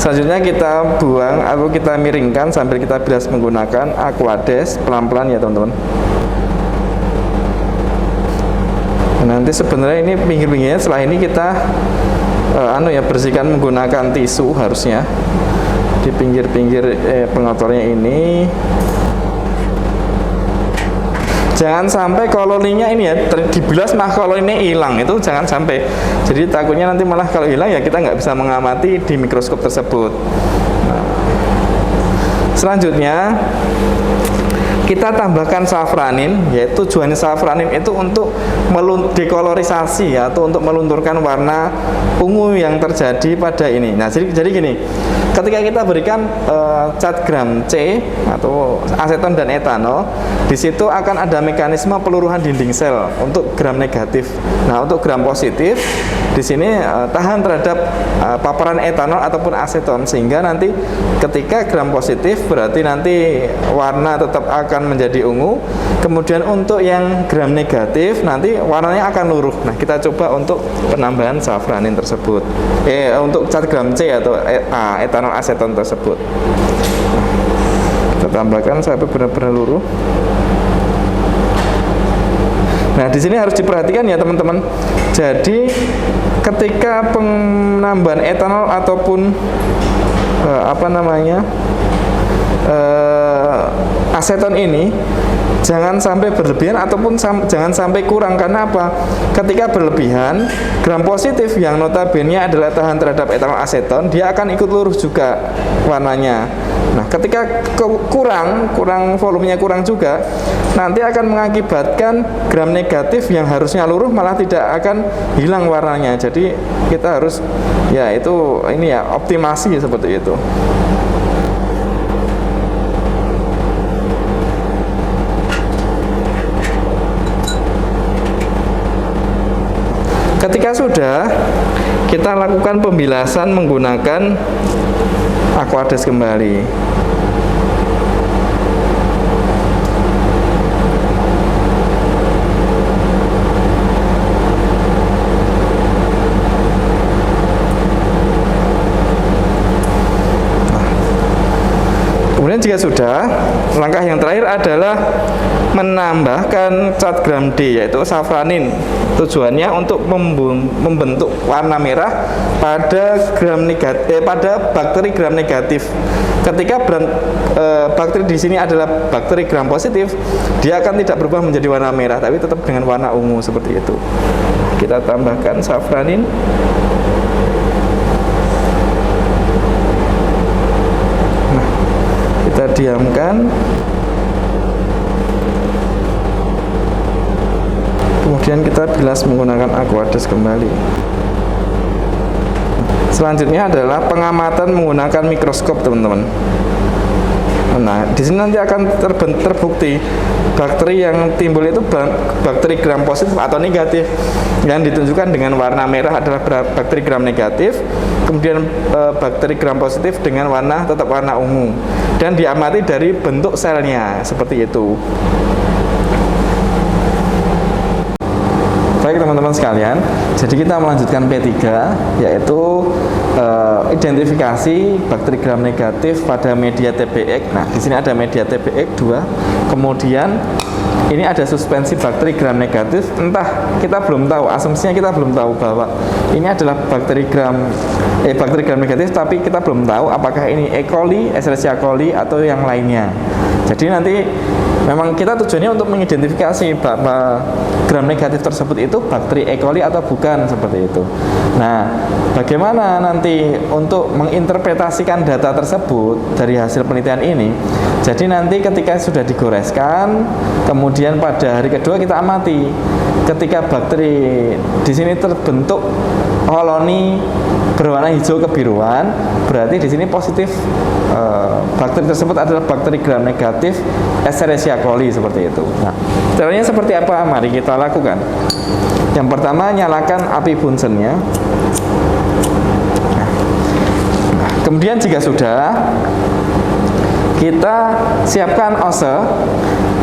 Selanjutnya kita buang atau kita miringkan sambil kita bilas menggunakan Aquades pelan-pelan ya teman-teman. Nanti sebenarnya ini pinggir-pinggirnya setelah ini kita bersihkan menggunakan tisu harusnya di pinggir-pinggir pengotornya ini. Jangan sampai koloninya ini ya dibilas mah koloninya hilang, itu jangan sampai. Jadi takutnya nanti malah kalau hilang ya kita nggak bisa mengamati di mikroskop tersebut. Nah, selanjutnya kita tambahkan safranin, yaitu tujuannya safranin itu untuk dekolorisasi atau untuk melunturkan warna ungu yang terjadi pada ini. Nah, jadi gini, ketika kita berikan cat gram C atau aseton dan etanol, di situ akan ada mekanisme peluruhan dinding sel untuk gram negatif. Nah, untuk gram positif di sini tahan terhadap paparan etanol ataupun aseton, sehingga nanti ketika gram positif berarti nanti warna tetap akan menjadi ungu. Kemudian untuk yang gram negatif nanti warnanya akan luruh. Nah, kita coba untuk penambahan safranin tersebut. Untuk cat gram C atau etanol aseton tersebut. Kita tambahkan sampai benar-benar luruh. Nah, di sini harus diperhatikan ya teman-teman. Jadi ketika penambahan etanol ataupun aseton ini jangan sampai berlebihan ataupun jangan sampai kurang. Karena apa? Ketika berlebihan, gram positif yang notabene adalah tahan terhadap etanol aseton, dia akan ikut luruh juga warnanya. Nah, ketika kurang volumenya kurang juga, nanti akan mengakibatkan gram negatif yang harusnya luruh malah tidak akan hilang warnanya. Jadi kita harus optimasi seperti itu. Ketika sudah, kita lakukan pembilasan menggunakan Aquades kembali. Kemudian jika sudah, langkah yang terakhir adalah menambahkan cat gram D, yaitu safranin. Tujuannya untuk membentuk warna merah pada pada bakteri gram negatif. Ketika bakteri di sini adalah bakteri gram positif, dia akan tidak berubah menjadi warna merah, tapi tetap dengan warna ungu seperti itu. Kita tambahkan safranin. Nah, kita diamkan. Kemudian kita bilas menggunakan Aquades kembali. Selanjutnya adalah pengamatan menggunakan mikroskop, teman-teman. Nah, di sini nanti akan terbukti bakteri yang timbul itu bakteri gram positif atau negatif. Yang ditunjukkan dengan warna merah adalah bakteri gram negatif, kemudian bakteri gram positif dengan warna tetap warna ungu. Dan diamati dari bentuk selnya seperti itu. Baik teman-teman sekalian, jadi kita melanjutkan P3, yaitu identifikasi bakteri gram negatif pada media TBX. Nah, di sini ada media TBX 2. Kemudian ini ada suspensi bakteri gram negatif. Entah, kita belum tahu, asumsinya kita belum tahu bahwa ini adalah bakteri gram negatif, tapi kita belum tahu apakah ini E. coli, Escherichia coli atau yang lainnya. Jadi nanti memang kita tujuannya untuk mengidentifikasi bahwa gram negatif tersebut itu bakteri E. coli atau bukan, seperti itu. Nah, bagaimana nanti untuk menginterpretasikan data tersebut dari hasil penelitian ini? Jadi nanti ketika sudah digoreskan, kemudian pada hari kedua kita amati ketika bakteri di sini terbentuk koloni berwarna hijau kebiruan, berarti di sini positif bakteri tersebut adalah bakteri gram negatif Escherichia coli, seperti itu. Nah, caranya seperti apa? Mari kita lakukan. Yang pertama, nyalakan api Bunsennya. Nah, kemudian jika sudah, kita siapkan ose.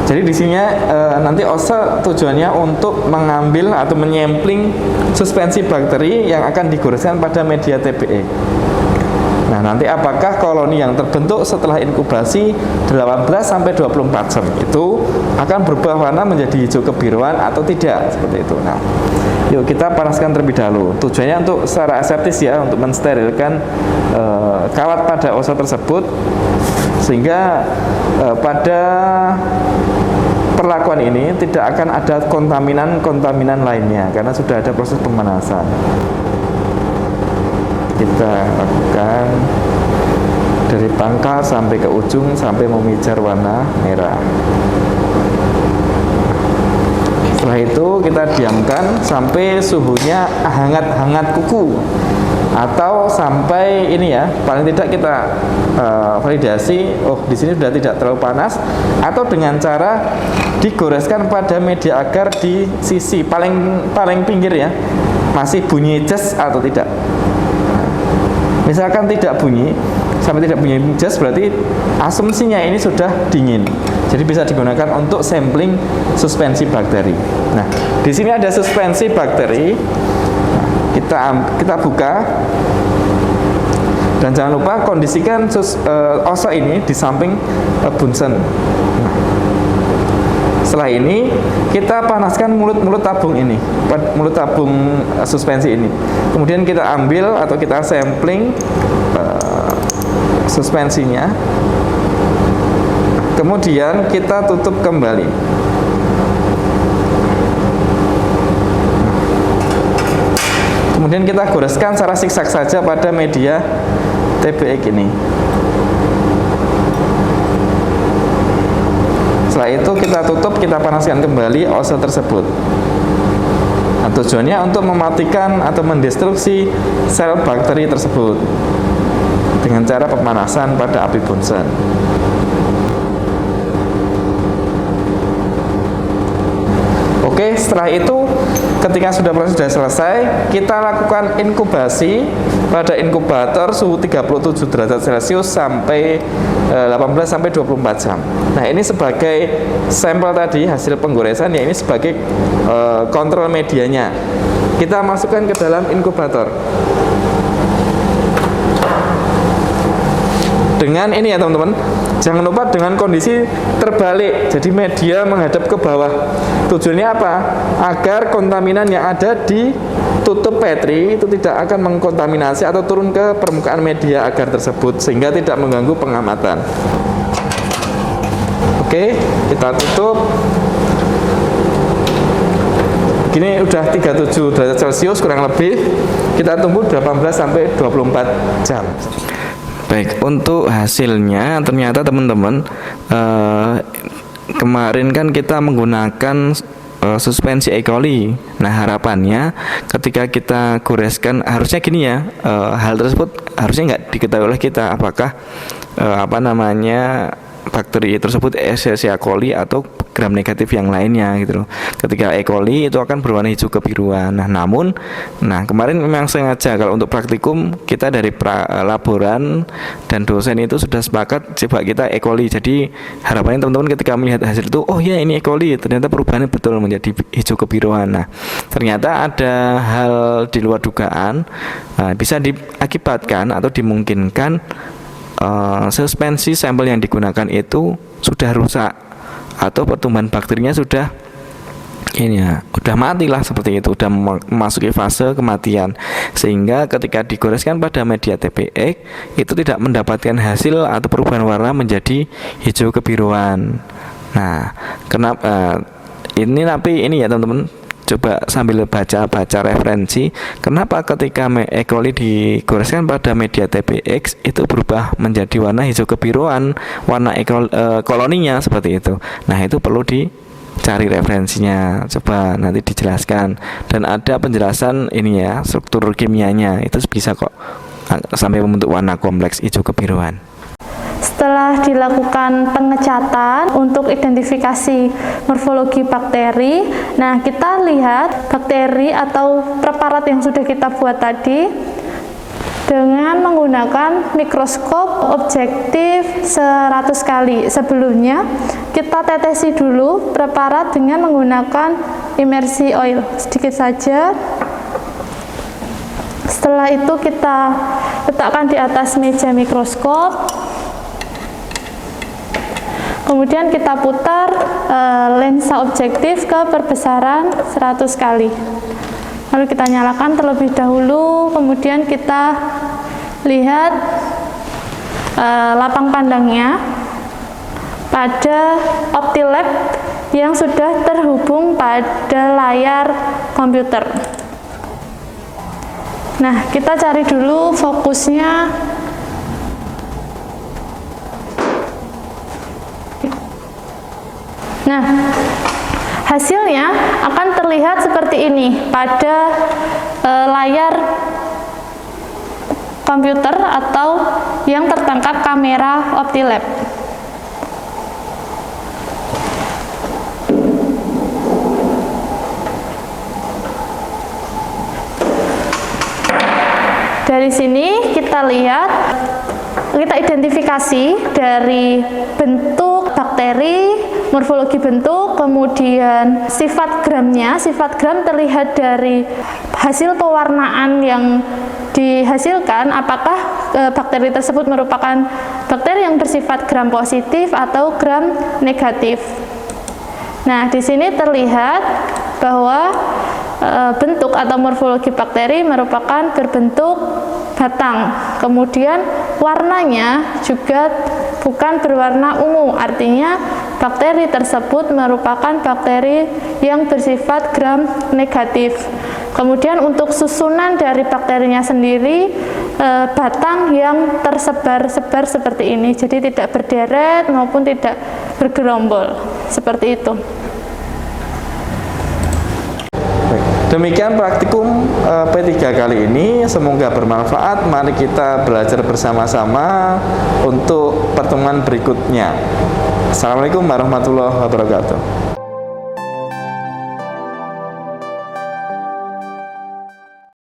Jadi di sini nanti ose tujuannya untuk mengambil atau menyampling suspensi bakteri yang akan digoreskan pada media TBE. Nah, nanti apakah koloni yang terbentuk setelah inkubasi 18-24 jam itu akan berubah warna menjadi hijau kebiruan atau tidak, seperti itu. Nah, yuk kita panaskan terlebih dahulu. Tujuannya untuk secara aseptis ya, untuk mensterilkan kawat pada oso tersebut, sehingga pada perlakuan ini tidak akan ada kontaminan lainnya karena sudah ada proses pemanasan. Kita lakukan dari pangkal sampai ke ujung sampai memijar warna merah. Setelah itu kita diamkan sampai suhunya hangat-hangat kuku, atau sampai ini ya, paling tidak kita validasi, oh di sini sudah tidak terlalu panas, atau dengan cara digoreskan pada media agar di sisi paling pinggir ya masih bunyi jas atau tidak. Misalkan tidak bunyi, sampai tidak bunyi jas, berarti asumsinya ini sudah dingin. Jadi bisa digunakan untuk sampling suspensi bakteri. Nah, di sini ada suspensi bakteri. Kita buka, dan jangan lupa kondisikan oso ini di samping bunsen. Nah, setelah ini kita panaskan mulut tabung ini, mulut tabung suspensi ini. Kemudian kita ambil atau kita sampling suspensinya. Kemudian kita tutup kembali. Kemudian kita goreskan secara siksak saja pada media TBX ini. Setelah itu kita tutup, kita panaskan kembali oso tersebut. Nah, tujuannya untuk mematikan atau mendestruksi sel bakteri tersebut dengan cara pemanasan pada api bunsen. Oke, setelah itu ketika proses sudah selesai, kita lakukan inkubasi pada inkubator suhu 37 derajat Celcius sampai 18-24 jam. Nah, ini sebagai sampel tadi hasil penggoresan ya, ini sebagai kontrol medianya. Kita masukkan ke dalam inkubator. Dengan ini ya teman-teman, jangan lupa dengan kondisi terbalik, jadi media menghadap ke bawah. Tujuannya apa? Agar kontaminan yang ada di tutup petri itu tidak akan mengkontaminasi atau turun ke permukaan media agar tersebut, sehingga tidak mengganggu pengamatan. Oke, kita tutup. Gini udah 37 derajat Celcius kurang lebih. Kita tunggu 18-24 jam. Baik, untuk hasilnya ternyata teman-teman kemarin kan kita menggunakan suspensi E. coli. Nah, harapannya ketika kita goreskan harusnya gini ya, hal tersebut harusnya nggak diketahui oleh kita apakah bakteri tersebut Escherichia coli atau gram negatif yang lainnya gitu loh. Ketika E. coli itu akan berwarna hijau kebiruan. Nah, kemarin memang sengaja kalau untuk praktikum kita dari laboran dan dosen itu sudah sepakat coba kita E. coli. Jadi harapannya teman-teman ketika melihat hasil itu, oh ya ini E. coli, ternyata perubahannya betul menjadi hijau kebiruan. Nah, ternyata ada hal di luar dugaan, bisa diakibatkan atau dimungkinkan suspensi sampel yang digunakan itu sudah rusak atau pertumbuhan bakterinya sudah mati lah, seperti itu, sudah memasuki fase kematian, sehingga ketika digoreskan pada media TBX itu tidak mendapatkan hasil atau perubahan warna menjadi hijau kebiruan. Nah, kenapa ini ya teman-teman, coba sambil baca referensi kenapa ketika E. coli digoreskan pada media TBX itu berubah menjadi warna hijau kebiruan, warna koloninya seperti itu. Nah, itu perlu dicari referensinya, coba nanti dijelaskan, dan ada penjelasan ini ya, struktur kimianya itu bisa kok sampai membentuk warna kompleks hijau kebiruan. Setelah dilakukan pengecatan untuk identifikasi morfologi bakteri, nah kita lihat bakteri atau preparat yang sudah kita buat tadi dengan menggunakan mikroskop objektif 100 kali. Sebelumnya kita tetesi dulu preparat dengan menggunakan immersi oil sedikit saja. Setelah itu kita letakkan di atas meja mikroskop. Kemudian kita putar lensa objektif ke perbesaran 100 kali. Lalu kita nyalakan terlebih dahulu, kemudian kita lihat lapang pandangnya pada OptiLab yang sudah terhubung pada layar komputer. Nah, kita cari dulu fokusnya. Nah, hasilnya akan terlihat seperti ini pada layar komputer atau yang tertangkap kamera OptiLab. Dari sini kita lihat, kita identifikasi dari bentuk bakteri, morfologi bentuk, kemudian sifat gramnya. Sifat gram terlihat dari hasil pewarnaan yang dihasilkan, apakah bakteri tersebut merupakan bakteri yang bersifat gram positif atau gram negatif. Nah, di sini terlihat bahwa bentuk atau morfologi bakteri merupakan berbentuk batang. Kemudian warnanya juga bukan berwarna ungu, artinya bakteri tersebut merupakan bakteri yang bersifat gram negatif. Kemudian untuk susunan dari bakterinya sendiri, batang yang tersebar-sebar seperti ini, jadi tidak berderet maupun tidak bergerombol, seperti itu. Demikian praktikum P3 kali ini, semoga bermanfaat. Mari kita belajar bersama-sama untuk pertemuan berikutnya. Assalamualaikum warahmatullahi wabarakatuh.